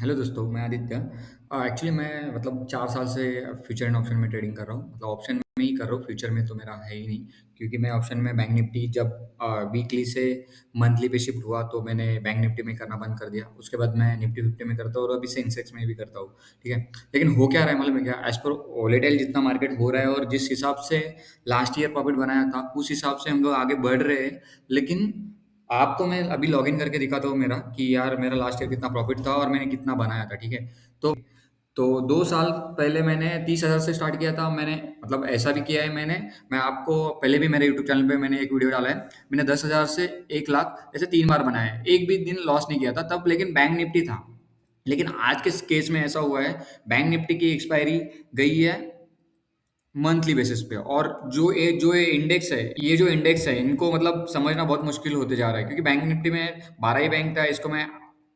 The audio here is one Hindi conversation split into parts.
हेलो दोस्तों, मैं आदित्य। एक्चुअली मैं मतलब 4 साल से फ्यूचर एंड ऑप्शन में ट्रेडिंग कर रहा हूँ। मतलब ऑप्शन में ही कर रहा हूँ, फ्यूचर में तो मेरा है ही नहीं। क्योंकि मैं ऑप्शन में बैंक निफ्टी जब वीकली से मंथली पे शिफ्ट हुआ तो मैंने बैंक निफ्टी में करना बंद कर दिया। उसके बाद मैं निफ्टी फिफ्टी में करता हूँ और अभी सेंसेक्स में भी करता हूँ। ठीक है। लेकिन हो क्या रहा है मालूम है क्या? एज पर वोलेटाइल जितना मार्केट हो रहा है और जिस हिसाब से लास्ट ईयर प्रॉफिट बनाया था उस हिसाब से हम लोग आगे बढ़ रहे हैं। लेकिन आपको मैं अभी लॉगिन करके दिखाता हूँ मेरा कि यार मेरा लास्ट ईयर कितना प्रॉफिट था और मैंने कितना बनाया था। ठीक है। तो तो 2 साल पहले मैंने 30,000 से स्टार्ट किया था। मैंने मतलब ऐसा भी किया है मैंने। मैं आपको पहले भी मेरे यूट्यूब चैनल पे मैंने एक वीडियो डाला है। मैंने 10,000 से 1 लाख ऐसे 3 बार बनाया है। एक भी दिन लॉस नहीं किया था तब, लेकिन बैंक निफ्टी था। लेकिन आज के केस में ऐसा हुआ है, बैंक निफ्टी की एक्सपायरी गई है मंथली बेसिस पे। और जो ये इंडेक्स है, ये जो इंडेक्स है इनको मतलब समझना बहुत मुश्किल होते जा रहा है। क्योंकि बैंक निफ्टी में 12 ही बैंक था, इसको मैं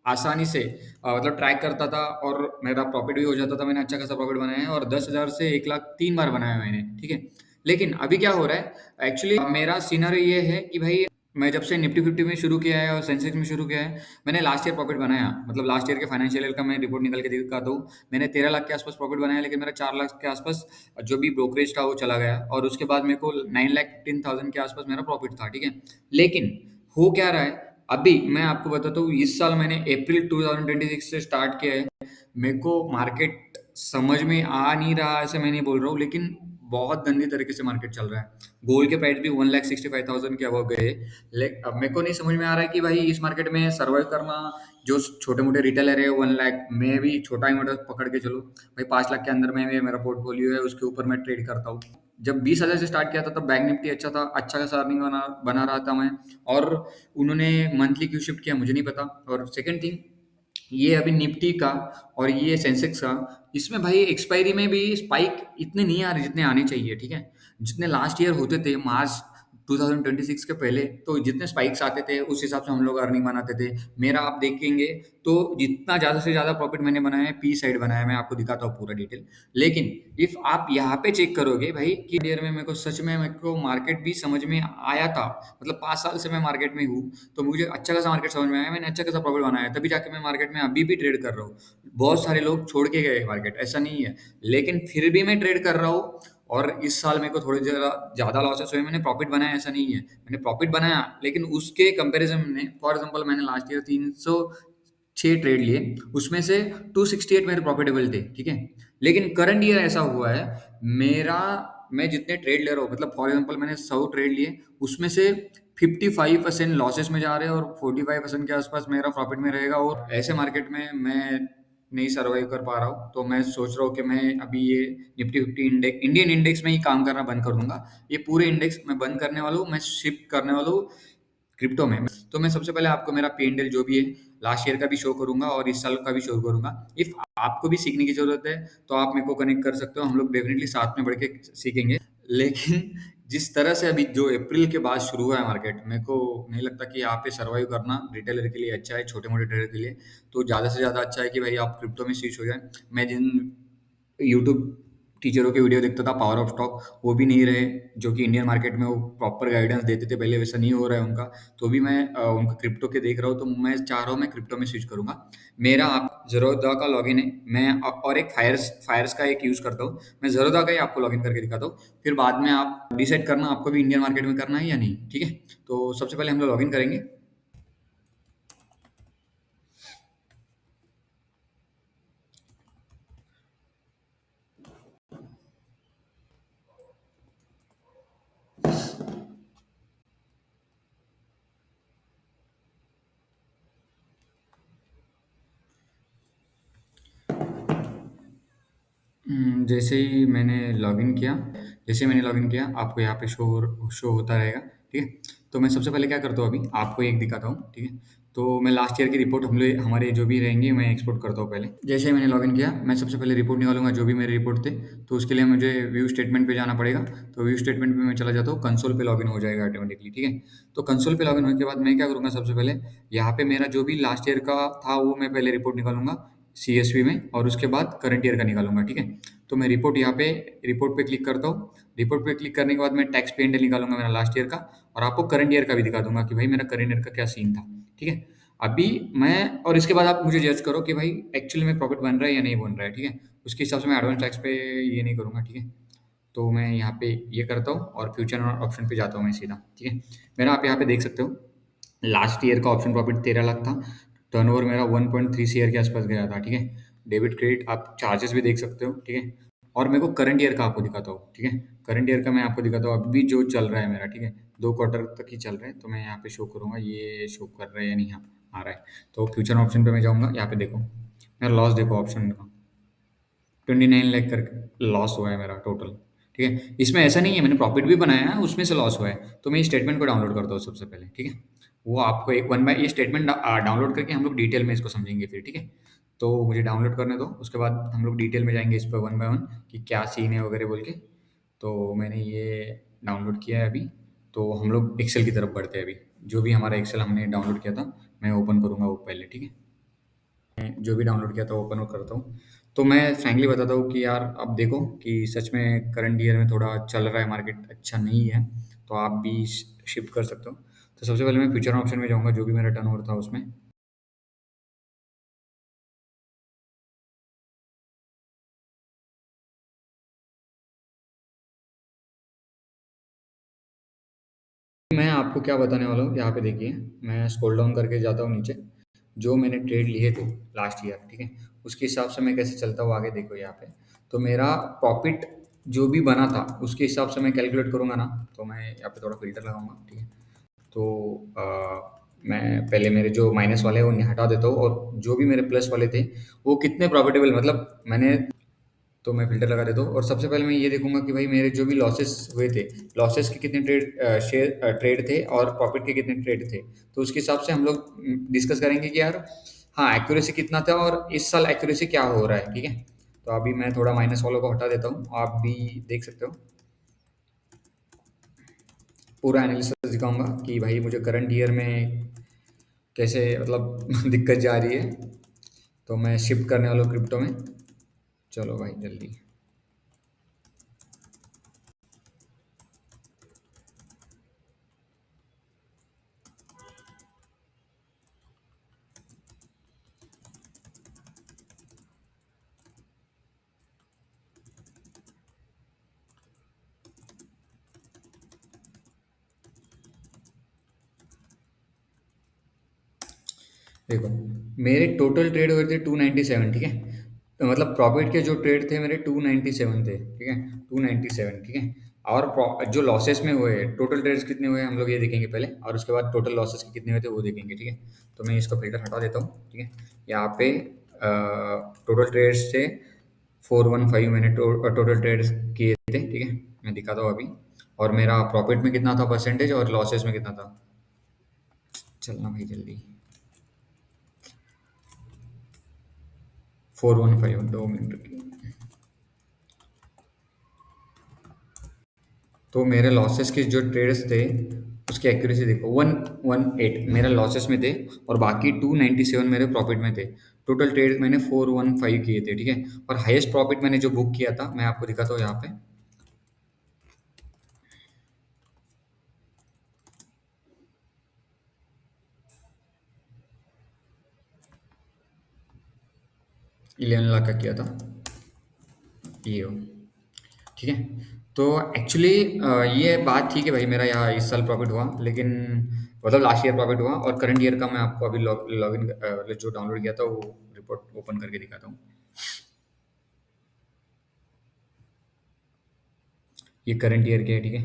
आसानी से मतलब ट्रैक करता था और मेरा प्रॉफिट भी हो जाता था। मैंने अच्छा खासा प्रॉफिट बनाया है और 10,000 से 1 लाख 3 बार बनाया है मैंने। ठीक है। लेकिन अभी क्या हो रहा है, एक्चुअली मेरा सिनारियो ये है कि भाई मैं जब से निफ्टी फिफ्टी में शुरू किया है और सेंसेक्स में शुरू किया है, मैंने लास्ट ईयर प्रॉफिट बनाया। मतलब लास्ट ईयर के फाइनेंशियल ईयर का मैं रिपोर्ट निकल के दिखाता हूँ। मैंने 13 लाख के आसपास प्रॉफिट बनाया, लेकिन मेरा 4 लाख के आसपास जो भी ब्रोकरेज था वो चला गया। और उसके बाद मेरे को 9,15,000 के आसपास मेरा प्रॉफिट था। ठीक है। लेकिन हो क्या रहा है, अभी मैं आपको बताता हूँ, इस साल मैंने अप्रैल 2026 से स्टार्ट किया है। मेरे को मार्केट समझ में आ नहीं रहा, ऐसे मैं नहीं बोल रहा हूँ, लेकिन बहुत गंदी तरीके से मार्केट चल रहा है। गोल्ड के प्राइस भी 1,65,000 के अबव गए। अब मेरे को नहीं समझ में आ रहा है कि भाई इस मार्केट में सर्वाइव करना। जो छोटे मोटे रिटेलर है 1 लाख, मैं भी छोटा ही मोटा पकड़ के चलो भाई, 5 लाख के अंदर में मेरा पोर्टफोलियो है, उसके ऊपर मैं ट्रेड करता हूँ। जब 20,000 से स्टार्ट किया था तब बैंक निफ्टी अच्छा था, अच्छा खासा अर्निंग बना बना रहा था मैं। और उन्होंने मंथली क्यों शिफ्ट किया मुझे नहीं पता। और सेकंड थिंग, ये अभी निफ्टी का और ये सेंसेक्स का, इसमें भाई एक्सपायरी में भी स्पाइक इतने नहीं आ रहे जितने आने चाहिए। ठीक है। जितने लास्ट ईयर होते थे मार्च 2026 के पहले, तो जितने स्पाइक्स आते थे उस हिसाब से हम लोग अर्निंग बनाते थे। मेरा आप देखेंगे तो जितना ज़्यादा से ज़्यादा प्रॉफिट मैंने बनाया है, पी साइड बनाया है, मैं आपको दिखाता हूँ पूरा डिटेल। लेकिन इफ आप यहाँ पे चेक करोगे भाई कि ईयर में मेरे को सच में मेरे को मार्केट भी समझ में आया था। मतलब 5 साल से मैं मार्केट में हूँ, तो मुझे अच्छा खासा मार्केट समझ में आया, मैंने अच्छा खासा प्रॉफिट बनाया है, तभी जाके मैं मार्केट में अभी भी ट्रेड कर रहा हूँ। बहुत सारे लोग छोड़ के गए मार्केट, ऐसा नहीं है, लेकिन फिर भी मैं ट्रेड कर रहा हूँ। और इस साल मेरे को थोड़ी ज़्यादा लॉसेस हुए, मैंने प्रॉफिट बनाया ऐसा नहीं है, मैंने प्रॉफिट बनाया। लेकिन उसके कंपैरिजन में फॉर एग्जांपल मैंने लास्ट ईयर 306 ट्रेड लिए, उसमें से 268 मेरे प्रॉफिटेबल थे। ठीक है। लेकिन करंट ईयर ऐसा हुआ है, मेरा मैं जितने ट्रेड ले रहा हूँ, मतलब फॉर एग्जांपल मैंने 100 ट्रेड लिए, उसमें से 55% लॉसेस में जा रहे हैं और 45% के आसपास मेरा प्रॉफिट में रहेगा। और ऐसे मार्केट में मैं नहीं सर्वाइव कर पा रहा हूँ, तो मैं सोच रहा हूँ कि मैं अभी ये Nifty fifty index, Indian index में ही काम करना बंद कर दूंगा। ये पूरे इंडेक्स मैं बंद करने वाला हूँ, मैं शिफ्ट करने वाला हूँ क्रिप्टो में। तो मैं सबसे पहले आपको मेरा पी&एल जो भी है लास्ट ईयर का भी शो करूंगा और इस साल का भी शो करूंगा। इफ आपको भी सीखने की जरूरत है तो आप मेरे को कनेक्ट कर सकते हो, हम लोग डेफिनेटली साथ में बढ़ के सीखेंगे। लेकिन जिस तरह से अभी जो अप्रैल के बाद शुरू हुआ है मार्केट, मेरे को नहीं लगता कि यहाँ पे सर्वाइव करना रिटेलर के लिए अच्छा है, छोटे मोटे ट्रेडर के लिए तो ज़्यादा से ज़्यादा अच्छा है कि भाई आप क्रिप्टो में स्विच हो जाए। मैं जिन यूट्यूब टीचरों के वीडियो देखता था पावर ऑफ स्टॉक, वो भी नहीं रहे, जो कि इंडियन मार्केट में वो प्रॉपर गाइडेंस देते थे पहले, वैसा नहीं हो रहा है उनका। तो भी मैं उनका क्रिप्टो के देख रहा हूँ, तो मैं चाह रहा हूँ मैं क्रिप्टो में स्विच करूंगा। मेरा आप ज़रोदा का लॉगिन है, मैं और एक फायर्स फायर्स का एक यूज़ करता हूँ। मैं ज़रोदा का ही आपको लॉगिन करके दिखाता हूँ, फिर बाद में आप डिसाइड करना आपको भी इंडियन मार्केट में करना है या नहीं। ठीक है। तो सबसे पहले हम लोग लॉगिन करेंगे। जैसे ही मैंने लॉगिन किया आपको यहाँ पे शो होता रहेगा। ठीक है। तो मैं सबसे पहले क्या करता हूँ, अभी आपको एक दिखाता हूँ। ठीक है। तो मैं लास्ट ईयर की रिपोर्ट हम लोग हमारे जो भी रहेंगे मैं एक्सपोर्ट करता हूँ पहले। जैसे ही मैंने लॉगिन किया, मैं सबसे पहले रिपोर्ट निकालूंगा जो भी मेरे रिपोर्ट थे। तो उसके लिए मुझे व्यू स्टेटमेंट पे जाना पड़ेगा। तो व्यू स्टेटमेंट पे मैं चला जाता हूँ, कंसोल पे लॉगिन हो जाएगा ऑटोमेटिकली। ठीक है। तो कंसोल पे लॉगिन होने के बाद मैं क्या करूँगा, सबसे पहले यहाँ पे मेरा जो भी लास्ट ईयर का था वो मैं पहले रिपोर्ट निकालूंगा सीएसवी में, और उसके बाद करंट ईयर का निकालूंगा। ठीक है। तो मैं रिपोर्ट यहाँ पे रिपोर्ट पे क्लिक करता हूँ। रिपोर्ट पे क्लिक करने के बाद मैं टैक्स पे निकालूंगा मेरा लास्ट ईयर का, और आपको करंट ईयर का भी दिखा दूंगा कि भाई मेरा करंट ईयर का क्या सीन था। ठीक है। अभी मैं और इसके बाद आप मुझे जज करो कि भाई एक्चुअली में प्रॉफिट बन रहा है या नहीं बन रहा है, ठीक है? उसके हिसाब से मैं एडवांस टैक्स पे ये नहीं करूँगा, ठीक है? तो मैं यहाँ पे ये करता हूँ और फ्यूचर ऑप्शन पे जाता हूँ मैं सीधा, ठीक है? मेरा आप यहाँ पे देख सकते हो, लास्ट ईयर का ऑप्शन प्रॉफिट 13 लाख था, टर्नओवर मेरा 1.3 सीआर के आसपास गया था, ठीक है? डेबिट क्रेडिट आप चार्जेस भी देख सकते हो, ठीक है? और मेरे को करंट ईयर का आपको दिखाता हूँ, ठीक है? करंट ईयर का मैं आपको दिखाता हूँ अभी जो चल रहा है मेरा, ठीक है? 2 क्वार्टर तक ही चल रहा है, तो मैं यहाँ पे शो करूँगा, ये शो कर रहा है या नहीं? हाँ, आ रहा है। तो फ्यूचर ऑप्शन पे मैं जाऊँगा, यहाँ पे देखो, मेरा लॉस देखो ऑप्शन का, 29 लाख करके लॉस हुआ है मेरा टोटल, ठीक है? इसमें ऐसा नहीं है मैंने प्रॉफिट भी बनाया है, उसमें से लॉस हुआ है। तो मैं इस स्टेटमेंट को डाउनलोड करता हूँ सबसे पहले, ठीक है? वो आपको एक वन बाय ये स्टेटमेंट डाउनलोड करके हम लोग डिटेल में इसको समझेंगे फिर, ठीक है? तो मुझे डाउनलोड करने दो, उसके बाद हम लोग डिटेल में जाएँगे इस पे वन बाय वन कि क्या सीन है वगैरह बोल के। तो मैंने ये डाउनलोड किया है अभी, तो हम लोग एक्सेल की तरफ बढ़ते हैं अभी। जो भी हमारा एक्सेल हमने डाउनलोड किया था, मैं ओपन करूँगा वो पहले, ठीक है? मैं जो भी डाउनलोड किया था ओपन और करता हूँ। तो मैं फ्रैंकली बताता हूँ कि यार अब देखो कि सच में करंट ईयर में थोड़ा चल रहा है मार्केट अच्छा नहीं है, तो आप भी शिफ्ट कर सकते हो। तो सबसे पहले मैं फ्यूचर ऑप्शन में जाऊँगा जो भी मेरा टर्नओवर था उसमें। मैं आपको क्या बताने वाला हूँ, यहाँ पे देखिए, मैं स्क्रॉल डाउन करके जाता हूँ नीचे, जो मैंने ट्रेड लिए थे लास्ट ईयर, ठीक है? उसके हिसाब से मैं कैसे चलता हूँ आगे देखो यहाँ पे। तो मेरा प्रॉफिट जो भी बना था उसके हिसाब से मैं कैलकुलेट करूँगा ना, तो मैं यहाँ पे थोड़ा फ़िल्टर लगाऊँगा, ठीक है? तो मैं पहले मेरे जो माइनस वाले हैं उन्हें हटा देता हूँ और जो भी मेरे प्लस वाले थे, वो कितने प्रॉफिटेबल मतलब मैंने तो मैं फ़िल्टर लगा देता हूँ और सबसे पहले मैं ये देखूँगा कि भाई मेरे जो भी लॉसेस हुए थे, लॉसेस के कितने ट्रेड थे और प्रॉफ़िट के कितने ट्रेड थे। तो उसके हिसाब से हम लोग डिस्कस करेंगे कि यार हाँ, एक्यूरेसी कितना था और इस साल एक्यूरेसी क्या हो रहा है, ठीक है? तो अभी मैं थोड़ा माइनस वालों को हटा देता हूँ, आप भी देख सकते हो। पूरा एनालिसिस दिखाऊँगा कि भाई मुझे करंट ईयर में कैसे मतलब दिक्कत जा रही है। तो मैं शिफ्ट करने वाला हूँ क्रिप्टो में। चलो भाई जल्दी। देखो, मेरे टोटल ट्रेड हुए थे 297, ठीक है? तो मतलब प्रॉफिट के जो ट्रेड थे मेरे 297 थे, ठीक है? 297, ठीक है? और जो लॉसेस में हुए टोटल ट्रेड्स कितने हुए हम लोग ये देखेंगे पहले और उसके बाद टोटल लॉसेस के कितने हुए थे वो देखेंगे, ठीक है? तो मैं इसका फिल्टर हटा देता हूँ, ठीक है? यहाँ पे टोटल ट्रेड्स थे 415 मैंने टोटल ट्रेड्स किए थे, ठीक है? मैं दिखाता हूँ अभी। और मेरा प्रॉफिट में कितना था परसेंटेज और लॉसेस में कितना था। चलना भाई जल्दी। 415 2 मिनट रुकिए। तो मेरे लॉसेस के जो ट्रेड्स थे उसकी एक्यूरेसी देखो, 118 मेरा लॉसेस में थे और बाकी 297 मेरे प्रॉफिट में थे। टोटल ट्रेड मैंने 415 किए थे, ठीक है? और हाईएस्ट प्रॉफिट मैंने जो बुक किया था मैं आपको दिखाता हूँ यहाँ पे। इलेवन लाख का किया था ये हो, ठीक है? तो एक्चुअली ये बात ठीक है भाई, मेरा यहाँ इस साल प्रॉफिट हुआ, लेकिन मतलब लास्ट ईयर प्रॉफिट हुआ और करंट ईयर का मैं आपको अभी लॉग इन जो डाउनलोड किया था वो रिपोर्ट ओपन करके दिखाता हूँ। ये करंट ईयर के है, ठीक है?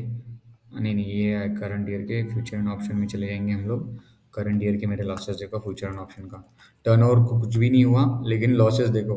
नहीं नहीं, ये करंट ईयर के फ्यूचर एंड ऑप्शन में चले जाएंगे हम लोग। करंट ईयर के मेरे लॉसेस देखो फ्यूचर एंड ऑप्शन का, टर्नओवर को कुछ भी नहीं हुआ लेकिन लॉसेस देखो।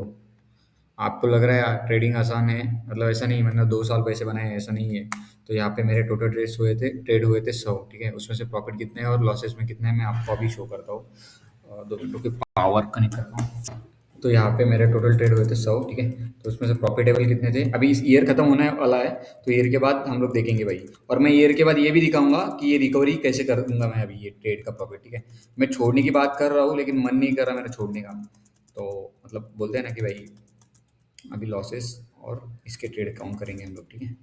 आपको लग रहा है यार ट्रेडिंग आसान है, मतलब ऐसा नहीं, मैंने 2 साल पैसे बनाए हैं, ऐसा नहीं है। तो यहाँ पे मेरे टोटल ट्रेड हुए थे 100, ठीक है? उसमें से प्रॉफिट कितने हैं और लॉसेस में कितने हैं मैं आपको अभी शो करता हूँ। 2 मिनटों के पावर कनेक्ट करता हूँ। तो यहाँ पे मेरे टोटल ट्रेड हुए थे 100, ठीक है? तो उसमें से प्रॉफिटेबल कितने थे, अभी इस ईयर खत्म होने वाला है, तो ईयर के बाद हम लोग देखेंगे भाई। और मैं ईयर के बाद ये भी दिखाऊंगा कि ये रिकवरी कैसे कर दूंगा मैं अभी ये ट्रेड का प्रॉफिट, ठीक है? मैं छोड़ने की बात कर रहा हूँ लेकिन मन नहीं कर रहा मेरा छोड़ने का। तो मतलब बोलते हैं ना कि भाई अभी लॉसेस और इसके ट्रेड काउंट करेंगे हम लोग, ठीक है?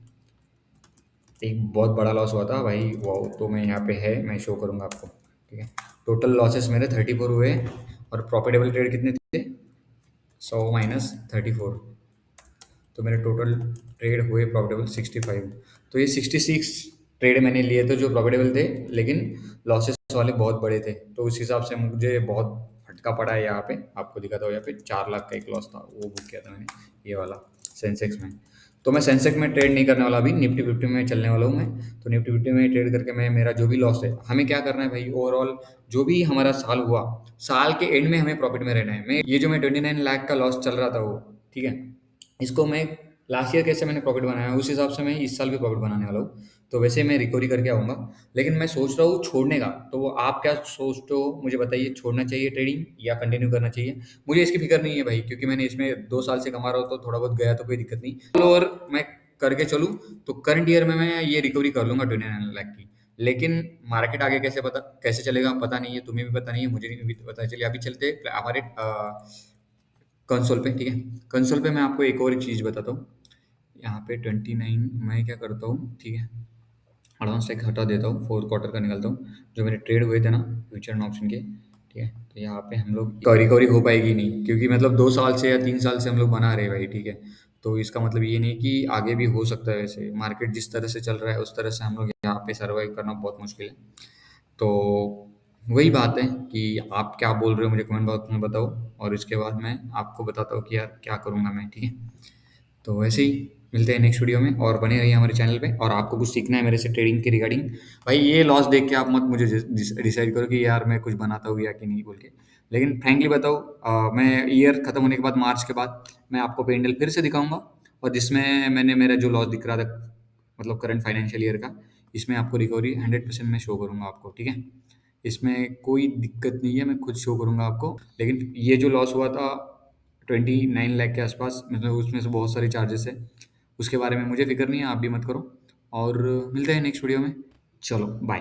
एक बहुत बड़ा लॉस हुआ था भाई, वो तो मैं यहाँ पे है, मैं शो करूँगा आपको, ठीक है? टोटल लॉसेस मेरे 34 हुए और प्रॉफिटेबल ट्रेड कितने थे? 100 - 34, तो मेरे टोटल ट्रेड हुए प्रॉफिटेबल 65। तो ये 66 ट्रेड मैंने लिए थे जो प्रॉफिटेबल थे, लेकिन लॉसेस वाले बहुत बड़े थे, तो उस हिसाब से मुझे बहुत फटका पड़ा है। यहाँ पे आपको दिखाता हूँ, यहाँ पे 4 लाख का एक लॉस था, वो बुक किया था मैंने, ये वाला सेंसेक्स में। तो मैं सेंसेक्स में ट्रेड नहीं करने वाला, अभी निफ्टी फिफ्टी में चलने वाला हूँ मैं। तो निफ्टी फिफ्टी में ट्रेड करके मैं, मेरा जो भी लॉस है, हमें क्या करना है भाई, ओवरऑल जो भी हमारा साल हुआ, साल के एंड में हमें प्रॉफिट में रहना है। मैं ये जो मैं 29 लाख का लॉस चल रहा था वो, ठीक है, इसको मैं लास्ट ईयर कैसे मैंने प्रॉफिट बनाया उस हिसाब से मैं इस साल भी प्रॉफिट बनाने वाला हूँ। तो वैसे मैं रिकवरी करके आऊँगा, लेकिन मैं सोच रहा हूँ छोड़ने का। तो वो आप क्या सोचते हो मुझे बताइए, छोड़ना चाहिए ट्रेडिंग या कंटिन्यू करना चाहिए? मुझे इसकी फिक्र नहीं है भाई, क्योंकि मैंने इसमें 2 साल से कमा रहा हूँ, तो थोड़ा बहुत गया तो कोई दिक्कत नहीं। और मैं करके चलूँ तो करंट ईयर में मैं ये रिकवरी कर लूँगा 29 लाख की। लेकिन मार्केट आगे कैसे चलेगा पता नहीं है, तुम्हें भी पता नहीं है, मुझे भी पता है। चलिए अभी चलते हैं हमारे कंसोल पे, ठीक है। कंसोल पे मैं आपको एक और एक चीज़ बताता हूँ। यहाँ पे 29 मैं क्या करता हूँ, ठीक है, एडवांस टैग हटा देता हूँ, फोर्थ क्वार्टर का निकालता हूँ, जो मेरे ट्रेड हुए थे ना फ्यूचर एंड ऑप्शन के, ठीक है। तो यहाँ पे हम लोग रिकवरी हो पाएगी नहीं, क्योंकि मतलब 2 साल से या 3 साल से हम लोग बना रहे हैं भाई, ठीक है। तो इसका मतलब ये नहीं कि आगे भी हो सकता है। वैसे मार्केट जिस तरह से चल रहा है उस तरह से हम लोग यहाँ पे सर्वाइव करना बहुत मुश्किल है। तो वही बात है कि आप क्या बोल रहे हो मुझे कमेंट बॉक्स में बताओ, और इसके बाद मैं आपको बताता हूँ कि यार क्या करूँगा मैं, ठीक है। तो वैसे ही मिलते हैं नेक्स्ट वीडियो में, और बने रहिए हमारे चैनल पे। और आपको कुछ सीखना है मेरे से ट्रेडिंग के रिगार्डिंग, भाई ये लॉस देख के आप मत मुझे डिसाइड करो कि यार मैं कुछ बनाता हूँ या कि नहीं बोल के। लेकिन फ्रैंकली बताओ, मैं ईयर खत्म होने के बाद, मार्च के बाद, मैं आपको पेंडल फिर से दिखाऊंगा, और जिसमें मैंने मेरा जो लॉस दिख रहा था, मतलब करंट फाइनेंशियल ईयर का, इसमें आपको रिकवरी 100% मैं शो करूंगा आपको, ठीक है। इसमें कोई दिक्कत नहीं है, मैं खुद शो करूंगा आपको। लेकिन ये जो लॉस हुआ था 29 लाख के आसपास, मतलब उसमें से बहुत सारे चार्जेस है, उसके बारे में मुझे फिक्र नहीं है, आप भी मत करो। और मिलते हैं नेक्स्ट वीडियो में। चलो बाय।